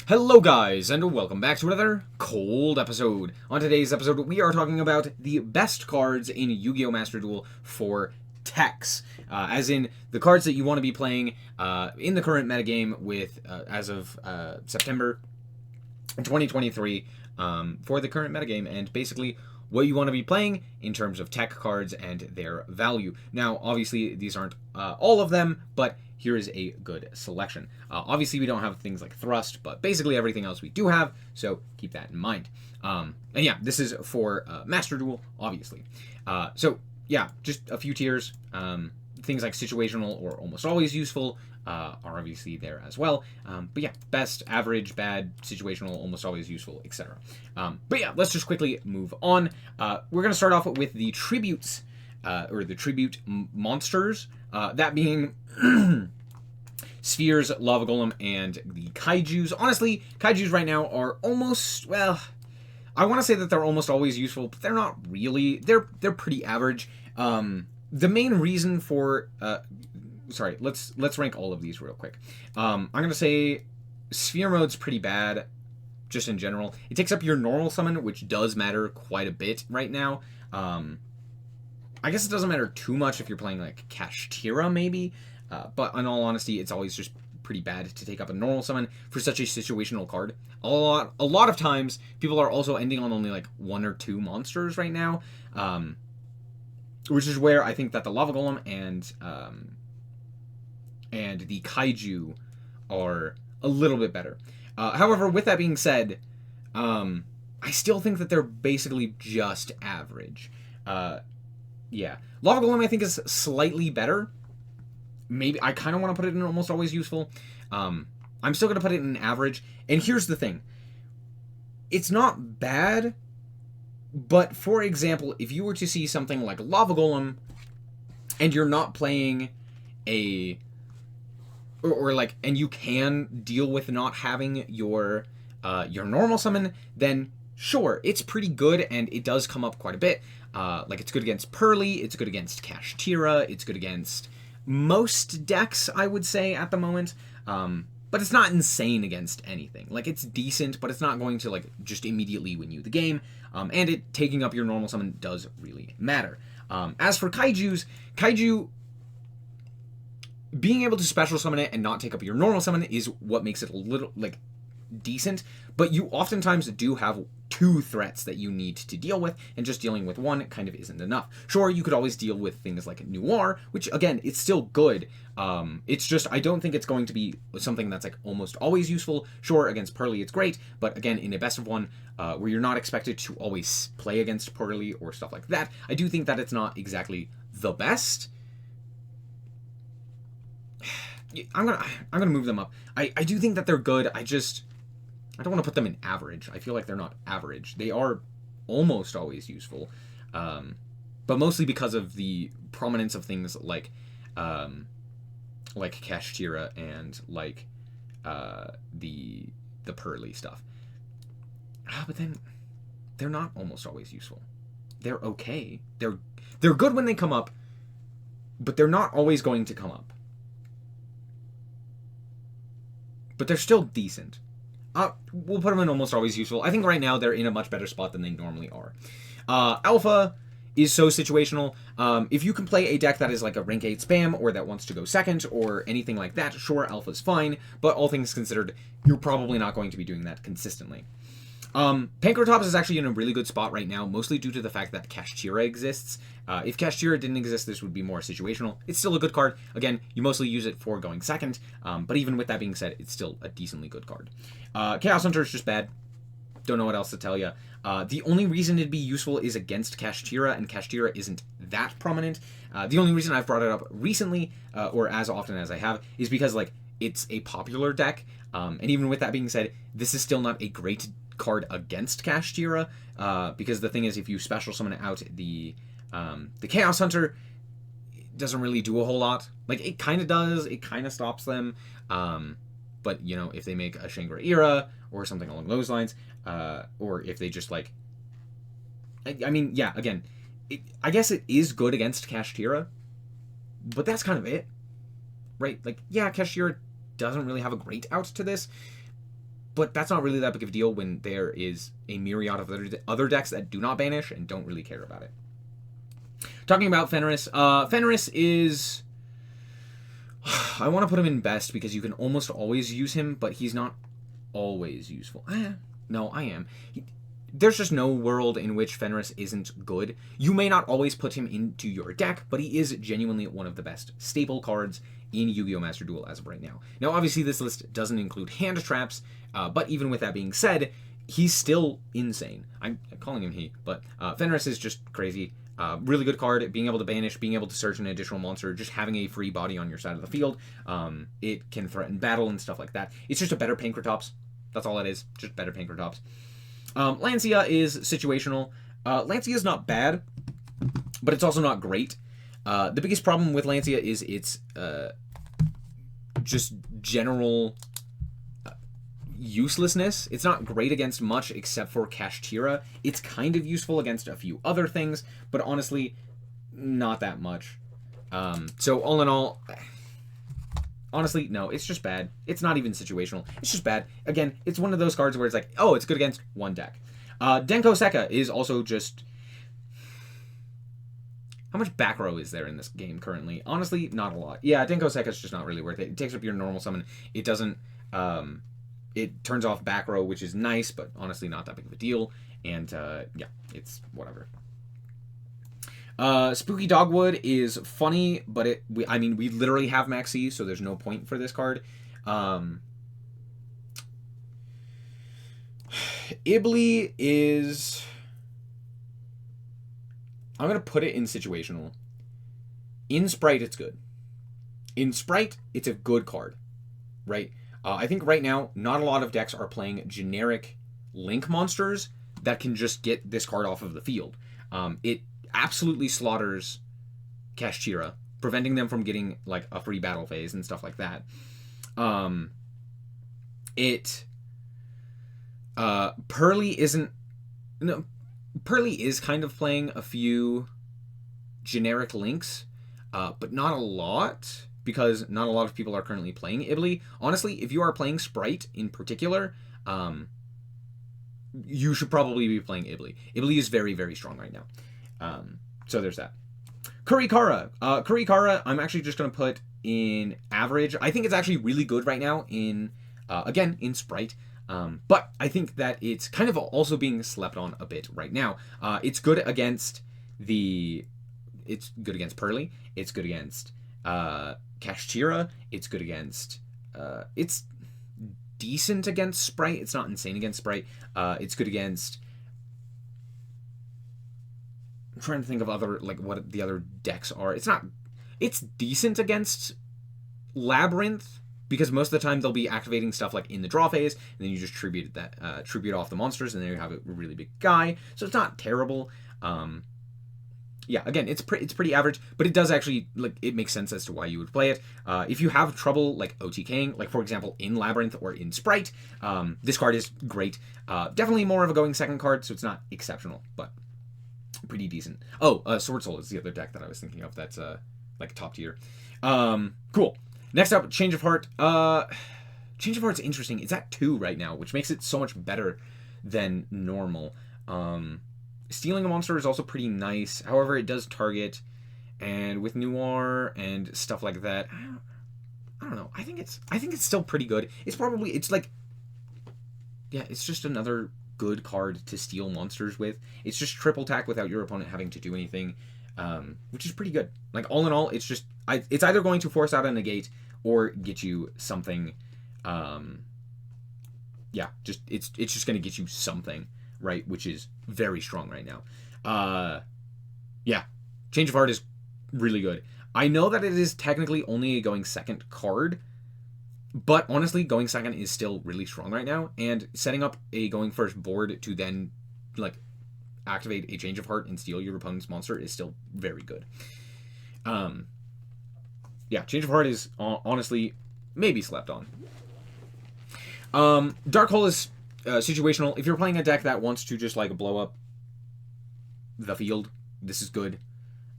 Hello guys, and welcome back to another cold episode. On today's episode, we are talking about the best cards in Yu-Gi-Oh! Master Duel for techs. As in, the cards that you want to be playing in the current metagame with, as of September 2023, for the current metagame, and basically what you want to be playing in terms of tech cards and their value. Now, obviously, these aren't all of them, but here is a good selection. Obviously, we don't have things like Thrust, but basically everything else we do have, so keep that in mind. And yeah, this is for Master Duel, obviously. So yeah, just a few tiers. Things like situational or almost always useful are obviously there as well. But yeah, best, average, bad, situational, almost always useful, etc. But yeah, let's just quickly move on. We're going to start off with the tributes, or the tribute monsters. That being Spheres, Lava Golem, and the Kaijus. Honestly, Kaijus right now are almost, well, I want to say that they're almost always useful, but they're not really. They're pretty average. The main reason for sorry, let's rank all of these real quick. I'm gonna say Sphere Mode's pretty bad, just in general. It takes up your normal summon, which does matter quite a bit right now. I guess it doesn't matter too much if you're playing like Kashtira maybe, but in all honesty, it's always just pretty bad to take up a normal summon for such a situational card. A lot of times, people are also ending on only like 1 or 2 monsters right now, which is where I think that the Lava Golem and the Kaiju are a little bit better. However, with that being said, I still think that they're basically just average. Yeah. Lava Golem, I think, is slightly better. Maybe I kind of want to put it in almost always useful. I'm still going to put it in average. And here's the thing. It's not bad, but for example, if you were to see something like Lava Golem and you're not playing a... Or like, and you can deal with not having your normal summon, then sure, it's pretty good and it does come up quite a bit. Like, it's good against Pearly, it's good against Kashtira, it's good against most decks, I would say, at the moment. But it's not insane against anything. Like, it's decent, but it's not going to, like, just immediately win you the game. And it taking up your normal summon does really matter. As for Kaiju, being able to special summon it and not take up your normal summon is what makes it a little, like, decent, but you oftentimes do have 2 threats that you need to deal with, and just dealing with 1 kind of isn't enough. Sure, you could always deal with things like Noir, which, again, it's still good. It's just, I don't think it's going to be something that's, like, almost always useful. Sure, against Pearly, it's great, but again, in a best of 1, where you're not expected to always play against Pearly or stuff like that, I do think that it's not exactly the best. I'm gonna move them up. I do think that they're good. I don't want to put them in average. I feel like they're not average. They are almost always useful, but mostly because of the prominence of things like Kashtira and like the Pearly stuff. But then they're not almost always useful. They're okay. They're good when they come up, but they're not always going to come up. But they're still decent. We'll put them in almost always useful. I think right now they're in a much better spot than they normally are. Alpha is so situational. If you can play a deck that is like a rank 8 spam, or that wants to go second, or anything like that, sure, Alpha's fine, but all things considered, you're probably not going to be doing that consistently. Pankratops is actually in a really good spot right now, mostly due to the fact that Kashtira exists. If Kashtira didn't exist, this would be more situational. It's still a good card. Again, you mostly use it for going second, but even with that being said, it's still a decently good card. Chaos Hunter is just bad. Don't know what else to tell you. The only reason it'd be useful is against Kashtira, and Kashtira isn't that prominent. The only reason I've brought it up recently, or as often as I have, is because, like, it's a popular deck, and even with that being said, this is still not a great card against Kashtira, because the thing is, if you special summon out the Chaos Hunter, it doesn't really do a whole lot. Like, it kind of does, it kind of stops them, but, you know, if they make a Shangri-Ira or something along those lines, or if they just, like, I mean, yeah, again, I guess it is good against Kashtira, but that's kind of it, right? Like, yeah, Kashtira doesn't really have a great out to this, but that's not really that big of a deal when there is a myriad of other decks that do not banish and don't really care about it. Talking about Fenris, Fenris is... I want to put him in best because you can almost always use him, but he's not always useful. No, I am. There's just no world in which Fenris isn't good. You may not always put him into your deck, but he is genuinely one of the best staple cards in Yu-Gi-Oh! Master Duel as of right now. Now, obviously, this list doesn't include hand traps, but even with that being said, he's still insane. I'm calling him he, but Fenris is just crazy. Really good card, being able to banish, being able to search an additional monster, just having a free body on your side of the field. It can threaten battle and stuff like that. It's just a better Pankratops. That's all it is, just better Pankratops. Lancia is situational. Lancia is not bad, but it's also not great. The biggest problem with Lancia is its just general uselessness. It's not great against much except for Kashtira. It's kind of useful against a few other things, but honestly, not that much. So all in all, honestly, no, it's just bad. It's not even situational. It's just bad. Again, it's one of those cards where it's like, oh, it's good against one deck. Denko Sekka is also just... How much back row is there in this game currently? Honestly, not a lot. Yeah, Denko Sekka is just not really worth it. It takes up your normal summon. It doesn't... it turns off back row, which is nice, but honestly not that big of a deal. And, yeah, it's whatever. Spooky Dogwood is funny, but I mean, we literally have Maxi, so there's no point for this card. Ibly is... I'm going to put it in situational. In Sprite, it's good. In Sprite, it's a good card, right? I think right now, not a lot of decks are playing generic Link monsters that can just get this card off of the field. It absolutely slaughters Kashtira, preventing them from getting like a free battle phase and stuff like that. Pearly isn't... No, Pearly is kind of playing a few generic Links, but not a lot, because not a lot of people are currently playing Ibly. Honestly, if you are playing Sprite in particular, you should probably be playing Ibly. Ibly is very, very strong right now. So there's that. Kurikara. Kurikara, I'm actually just going to put in average. I think it's actually really good right now in, again, in Sprite. But I think that it's kind of also being slept on a bit right now. It's good against it's good against Pearly. It's good against Kashtira. It's good against... it's decent against Sprite. It's not insane against Sprite. It's good against... I'm trying to think of other, like, what the other decks are. It's decent against Labyrinth, because most of the time they'll be activating stuff like in the draw phase, and then you just tribute off the monsters, and then you have a really big guy. So it's not terrible. Yeah, again, it's pretty average, but it does actually, like, it makes sense as to why you would play it. If you have trouble, like, OTKing, like, for example, in Labyrinth or in Sprite, this card is great. Definitely more of a going second card, so it's not exceptional, but pretty decent. Oh, Sword Soul is the other deck that I was thinking of that's, like, top tier. Cool. Next up, Change of Heart. Change of Heart's interesting. It's at 2 right now, which makes it so much better than normal. Stealing a monster is also pretty nice. However, it does target, and with Noir and stuff like that, I don't know. I think it's still pretty good. It's just another good card to steal monsters with. It's just triple attack without your opponent having to do anything, which is pretty good. Like, all in all, it's just it's either going to force out a negate or get you something. Yeah, it's just going to get you something, right? Which is very strong right now. Yeah, Change of Heart is really good. I know that it is technically only a going second card, but honestly, going second is still really strong right now, and setting up a going first board to then, like, activate a Change of Heart and steal your opponent's monster is still very good. Yeah, Change of Heart is honestly maybe slept on. Dark Hole is situational. If you're playing a deck that wants to just, like, blow up the field, this is good.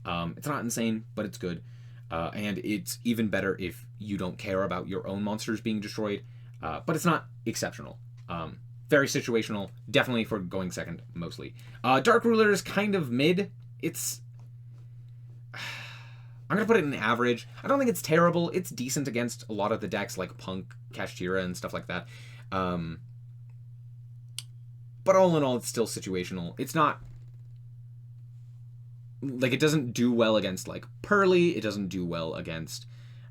It's not insane, but it's good. And it's even better if you don't care about your own monsters being destroyed. But it's not exceptional. Very situational, definitely for going second, mostly. Dark Ruler is kind of mid. It's... I'm going to put it in average. I don't think it's terrible. It's decent against a lot of the decks like Punk, Kashtira, and stuff like that. But all in all, it's still situational. It's not... Like, it doesn't do well against, like, Pearly. It doesn't do well against,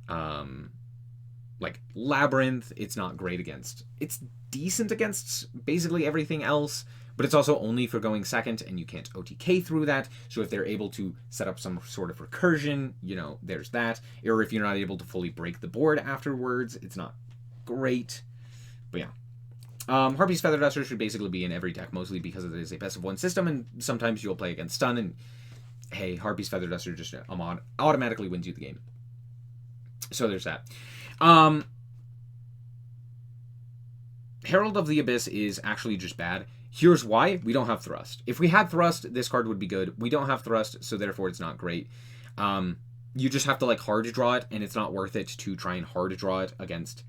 like, Labyrinth. It's not great against... It's decent against basically everything else, but it's also only for going second, and you can't OTK through that. So if they're able to set up some sort of recursion, you know, there's that. Or if you're not able to fully break the board afterwards, it's not great. But yeah. Harpy's Feather Duster should basically be in every deck, mostly because it is a best of one system, and sometimes you'll play against stun, and hey, Harpy's Feather Duster just automatically wins you the game. So there's that. Herald of the Abyss is actually just bad. Here's why. We don't have Thrust. If we had Thrust, this card would be good. We don't have Thrust, so therefore it's not great. You just have to, like, hard draw it, and it's not worth it to try and hard draw it against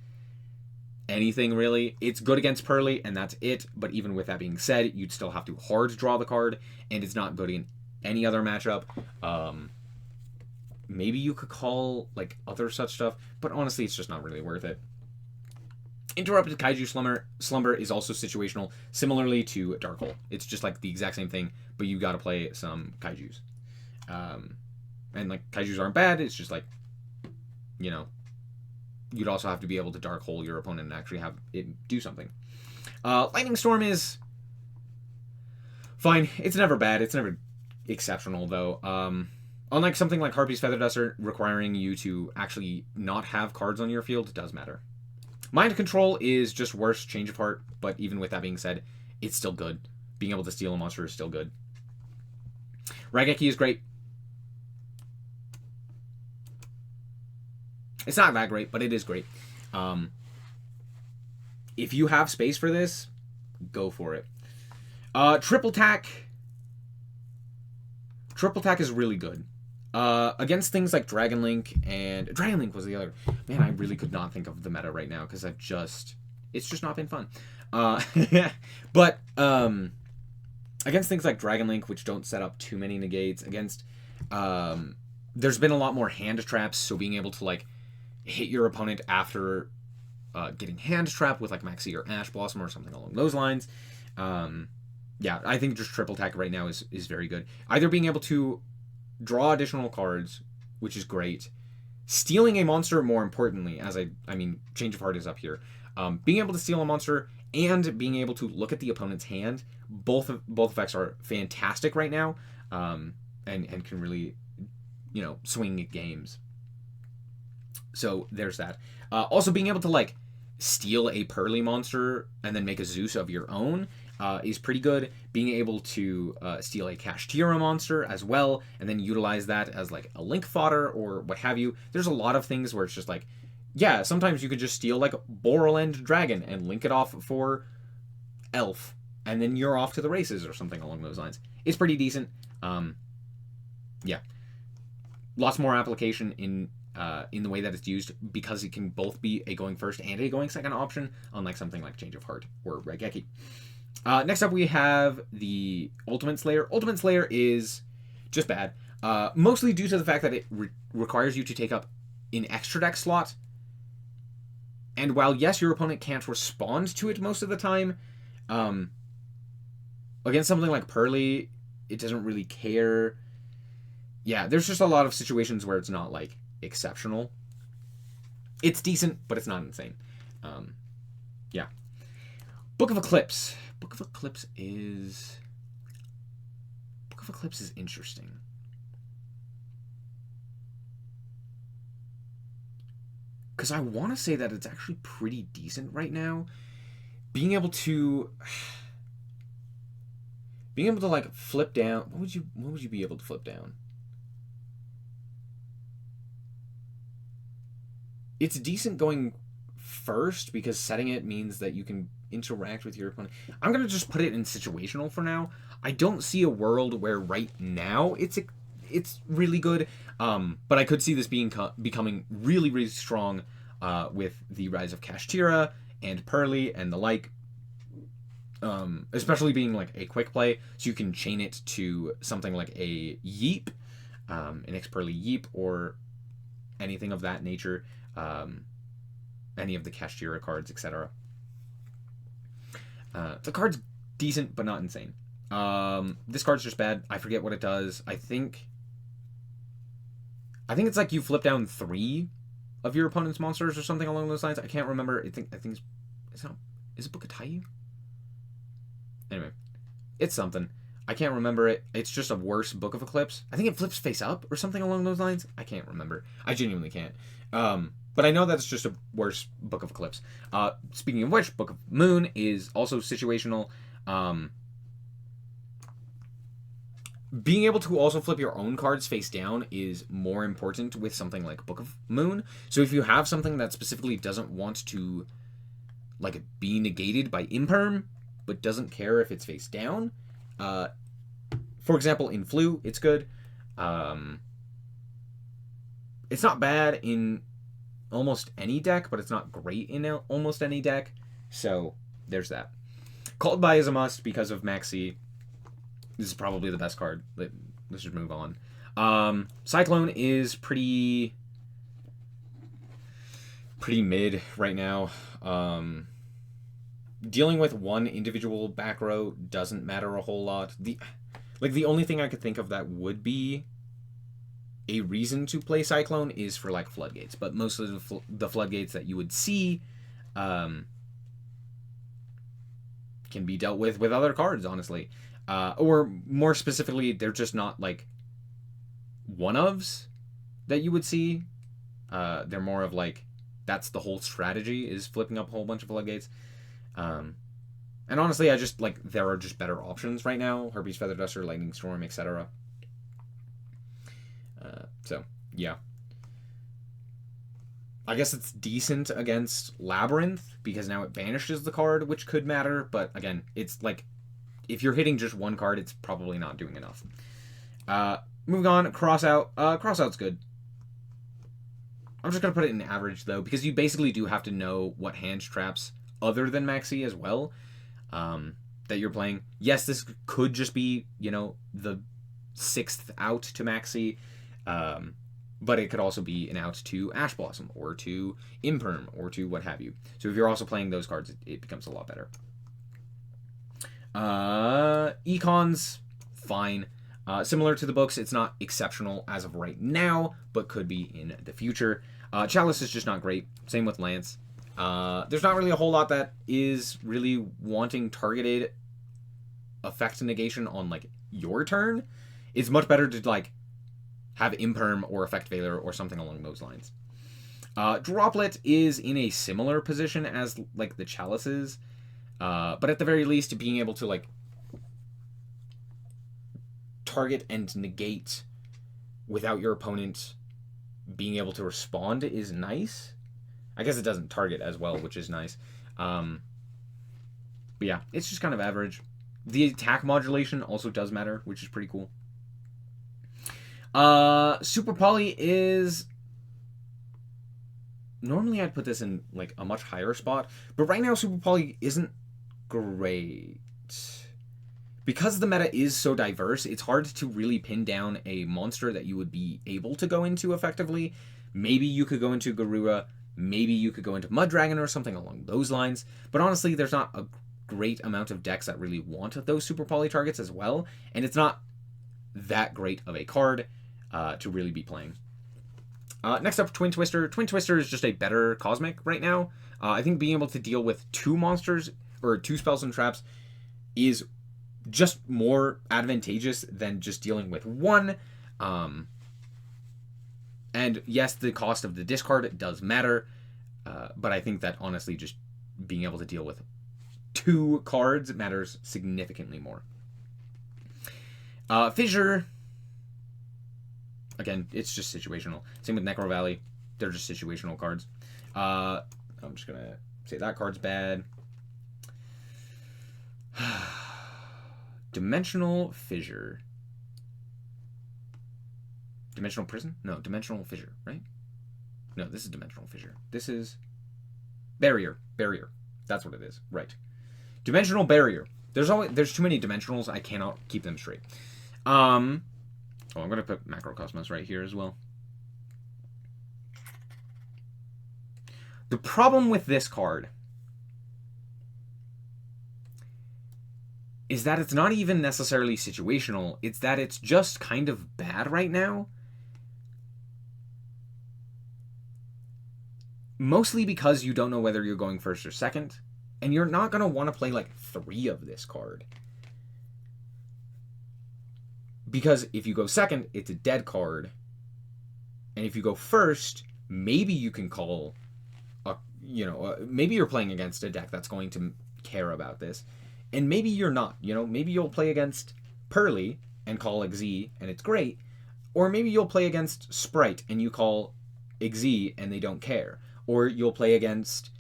anything, really. It's good against Pearly, and that's it. But even with that being said, you'd still have to hard draw the card, and it's not good in any other matchup. Maybe you could call, like, other such stuff, but honestly, it's just not really worth it. Interrupted Kaiju Slumber is also situational, similarly to Dark Hole. It's just like the exact same thing, but you gotta play some Kaijus. And like, Kaijus aren't bad, it's just like, you know, you'd also have to be able to Dark Hole your opponent and actually have it do something. Lightning Storm is fine. It's never bad. It's never exceptional, though. Unlike something like Harpy's Feather Duster, requiring you to actually not have cards on your field does matter. Mind Control is just worse, Change of Heart, but even with that being said, it's still good. Being able to steal a monster is still good. Raigeki is great. It's not that great, but it is great. If you have space for this, go for it. Triple Tack. Triple Tack is really good. Against things like Dragon Link, and Dragon Link was the other. Man, I really could not think of the meta right now because it's just not been fun. But against things like Dragon Link, which don't set up too many negates, against there's been a lot more hand traps, so being able to like hit your opponent after getting hand trapped with like Maxi or Ash Blossom or something along those lines. Yeah, I think just Triple Tack right now is very good. Either being able to draw additional cards, which is great. Stealing a monster, more importantly, as I mean, Change of Heart is up here. Being able to steal a monster and being able to look at the opponent's hand, both effects are fantastic right now, and can really, you know, swing games. So there's that. Also, being able to like steal a Pearly monster and then make a Zeus of your own is pretty good. Being able to steal a Kashtira monster as well, and then utilize that as like a link fodder or what have you. There's a lot of things where it's just like, yeah, sometimes you could just steal like Borrelend Dragon and link it off for Elf, and then you're off to the races or something along those lines. It's pretty decent. Yeah, lots more application in the way that it's used, because it can both be a going first and a going second option, unlike something like Change of Heart or Raigeki. Next up, we have the Ultimate Slayer. Ultimate Slayer is just bad, mostly due to the fact that it requires you to take up an extra deck slot. And while, yes, your opponent can't respond to it most of the time, against something like Pearly, it doesn't really care. Yeah, there's just a lot of situations where it's not, like, exceptional. It's decent, but it's not insane. Yeah. Book of Eclipse. Book of Eclipse is interesting. Because I want to say that it's actually pretty decent right now. Being able to like flip down. What would you be able to flip down? It's decent going first, because setting it means that you can interact with your opponent. I'm going to just put it in situational for now. I don't see a world where right now it's really good, but I could see this becoming really, really strong with the rise of Kashtira and Pearly and the like. especially being like a quick play, so you can chain it to something like a Yeep, an Experly Yeep, or anything of that nature, any of the Kashtira cards, etc. The card's decent, but not insane. This card's just bad. I forget what it does. I think it's like you flip down 3 of your opponent's monsters or something along those lines. I can't remember. I think it's not. Is it Book of Taiyu? Anyway, it's something. I can't remember it. It's just a worse Book of Eclipse. I think it flips face up or something along those lines. I can't remember. I genuinely can't. But I know that's just a worse Book of Eclipse. Speaking of which, Book of Moon is also situational. Being able to also flip your own cards face down is more important with something like Book of Moon. So if you have something that specifically doesn't want to like be negated by imperm, but doesn't care if it's face down, for example, in Flu, it's good. It's not bad in almost any deck, but it's not great in almost any deck. So there's that. Called By is a must because of Maxi. This is probably the best card. Let's just move on. Cyclone is pretty mid right now. Dealing with one individual back row doesn't matter a whole lot. The only thing I could think of that would be a reason to play Cyclone is for like floodgates, but most of the floodgates that you would see can be dealt with other cards, honestly. Or more specifically, they're just not like one-ofs that you would see. They're more of like, that's the whole strategy, is flipping up a whole bunch of floodgates. And honestly, I just like, there are just better options right now. Herpes Feather Duster, Lightning Storm, etc. So, yeah. I guess it's decent against Labyrinth, because now it banishes the card, which could matter. But again, it's like, if you're hitting just one card, it's probably not doing enough. Moving on, Crossout. Crossout's good. I'm just going to put it in average, though, because you basically do have to know what hand traps, other than Maxi as well, that you're playing. Yes, this could just be, the 6th out to Maxi, but it could also be an out to Ash Blossom, or to Imperm, or to what have you. So if you're also playing those cards, it becomes a lot better. Econ's fine. Similar to the books, it's not exceptional as of right now, but could be in the future. Chalice is just not great. Same with Lance. There's not really a whole lot that is really wanting targeted effect negation on like your turn. It's much better to like have Imperm or Effect Veiler or something along those lines. Droplet is in a similar position as like the Chalices. But at the very least, being able to like target and negate without your opponent being able to respond is nice. I guess it doesn't target as well, which is nice. But yeah, it's just kind of average. The attack modulation also does matter, which is pretty cool. Super Poly is... Normally I'd put this in like a much higher spot, but right now Super Poly isn't great. Because the meta is so diverse, it's hard to really pin down a monster that you would be able to go into effectively. Maybe you could go into Garura, maybe you could go into Mud Dragon or something along those lines, but honestly, there's not a great amount of decks that really want those Super Poly targets as well, and it's not that great of a card to really be playing. Next up, Twin Twister. Twin Twister is just a better Cosmic right now. I think being able to deal with 2 monsters, or 2 spells and traps, is just more advantageous than just dealing with 1. And yes, the cost of the discard does matter, but I think that honestly just being able to deal with 2 cards matters significantly more. Fissure, again, it's just situational. Same with Necro Valley. They're just situational cards. I'm just going to say that card's bad. Dimensional Fissure. Dimensional Prison? No, Dimensional Fissure, right? No, this is Dimensional Fissure. This is Barrier. Barrier. That's what it is. Right. Dimensional Barrier. There's too many dimensionals. I cannot keep them straight. I'm gonna put Macrocosmos right here as well. The problem with this card is that it's not even necessarily situational. It's that it's just kind of bad right now. Mostly because you don't know whether you're going first or second. And you're not going to want to play like 3 of this card. Because if you go second, it's a dead card. And if you go first, maybe you can call, maybe you're playing against a deck that's going to care about this. And maybe you're not. Maybe you'll play against Pearly and call Xyz and it's great. Or maybe you'll play against Sprite and you call Xyz and they don't care. Or you'll play against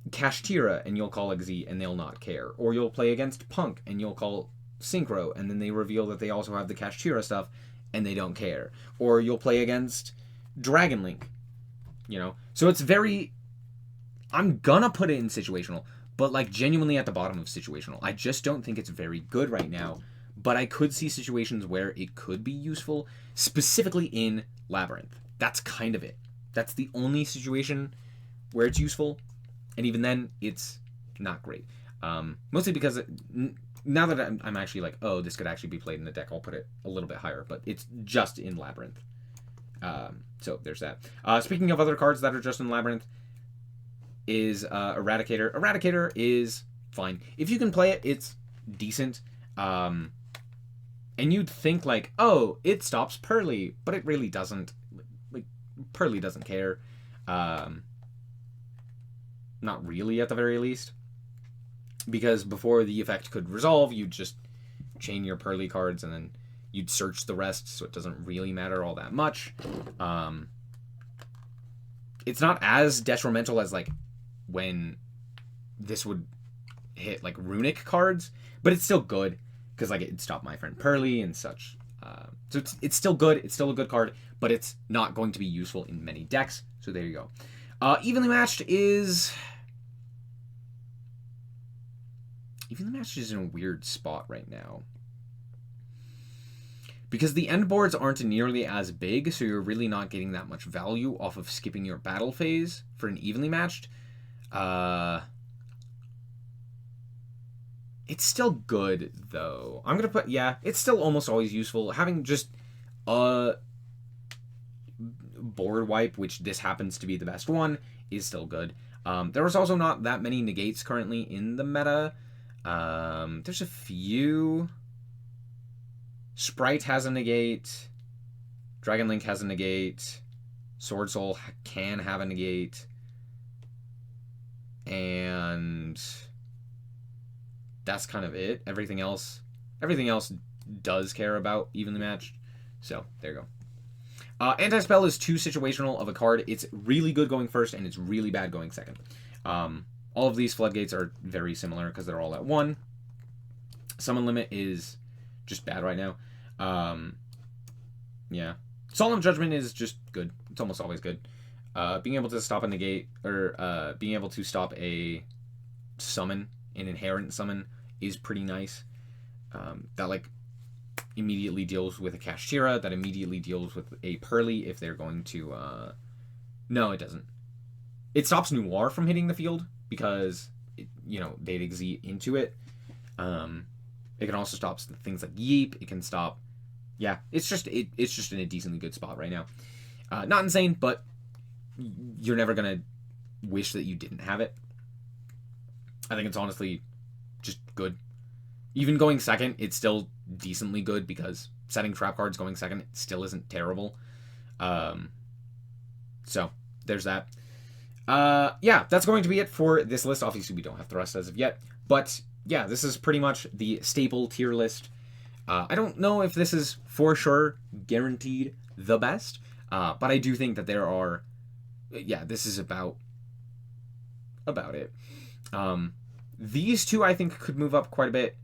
Kashtira and you'll call Xyz and they'll not care. Or you'll play against Punk and you'll call Synchro and then they reveal that they also have the Kashtira stuff and they don't care. Or you'll play against Dragon Link. So it's very... I'm gonna put it in situational, but like genuinely at the bottom of situational. I just don't think it's very good right now, but I could see situations where it could be useful, specifically in Labyrinth. That's kind of it. That's the only situation where it's useful, and even then, it's not great. Mostly because now that I'm actually like, oh, this could actually be played in the deck, I'll put it a little bit higher, but it's just in Labyrinth. So there's that. Speaking of other cards that are just in Labyrinth, is Eradicator. Eradicator is fine. If you can play it, it's decent. And you'd think like, oh, it stops Pearly, but it really doesn't. Like, Pearly doesn't care. Not really, at the very least. Because before the effect could resolve, you'd just chain your Pearly cards and then you'd search the rest, so it doesn't really matter all that much. It's not as detrimental as like when this would hit like runic cards, but it's still good because like it stopped My Friend Pearly and such. So it's still good. It's still a good card, but it's not going to be useful in many decks. So there you go. Evenly Matched is in a weird spot right now. Because the end boards aren't nearly as big, so you're really not getting that much value off of skipping your battle phase for an evenly matched. It's still good, though. I'm going to put, it's still almost always useful. Having just a board wipe, which this happens to be the best one, is still good. There's also not that many negates currently in the meta. There's a few. Sprite has a negate. Dragon Link has a negate. Sword Soul can have a negate. And that's kind of it. Everything else does care about evenly matched. So there you go. Anti-Spell is too situational of a card. It's really good going first and it's really bad going second. All of these floodgates are very similar because they're all at 1. Summon Limit is just bad right now. Solemn Judgment is just good. It's almost always good. Being able to stop a negate, or being able to stop a summon, an inherent summon, is pretty nice. That like immediately deals with a Kashtira, that immediately deals with a Pearly if they're going to... No, it doesn't. It stops Noir from hitting the field, because, they'd Xyz into it. It can also stop things like Yeep. It can stop... Yeah, it's just in a decently good spot right now. Not insane, but you're never going to wish that you didn't have it. I think it's honestly just good. Even going second, it's still decently good because setting trap cards going second still isn't terrible. So, there's that. That's going to be it for this list. Obviously, we don't have Thrust as of yet, but yeah, this is pretty much the staple tier list. I don't know if this is for sure guaranteed the best, but I do think that there are... this is about it. These two, I think, could move up quite a bit.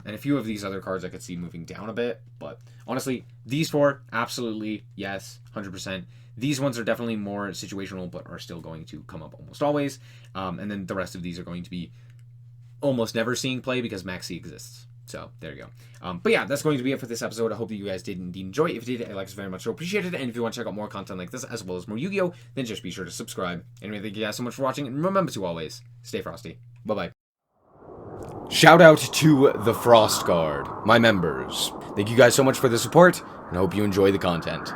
And a few of these other cards I could see moving down a bit. But honestly, these 4, absolutely, yes, 100%. These ones are definitely more situational, but are still going to come up almost always. And then the rest of these are going to be almost never seeing play because Maxi exists. So there you go. But yeah, that's going to be it for this episode. I hope that you guys did indeed enjoy it. If you did, I like it very much, so appreciate it. And if you want to check out more content like this, as well as more Yu-Gi-Oh, then just be sure to subscribe. Anyway, thank you guys so much for watching, and remember to always stay frosty. Bye-bye. Shout out to the Frost Guard, my members. Thank you guys so much for the support, and I hope you enjoy the content.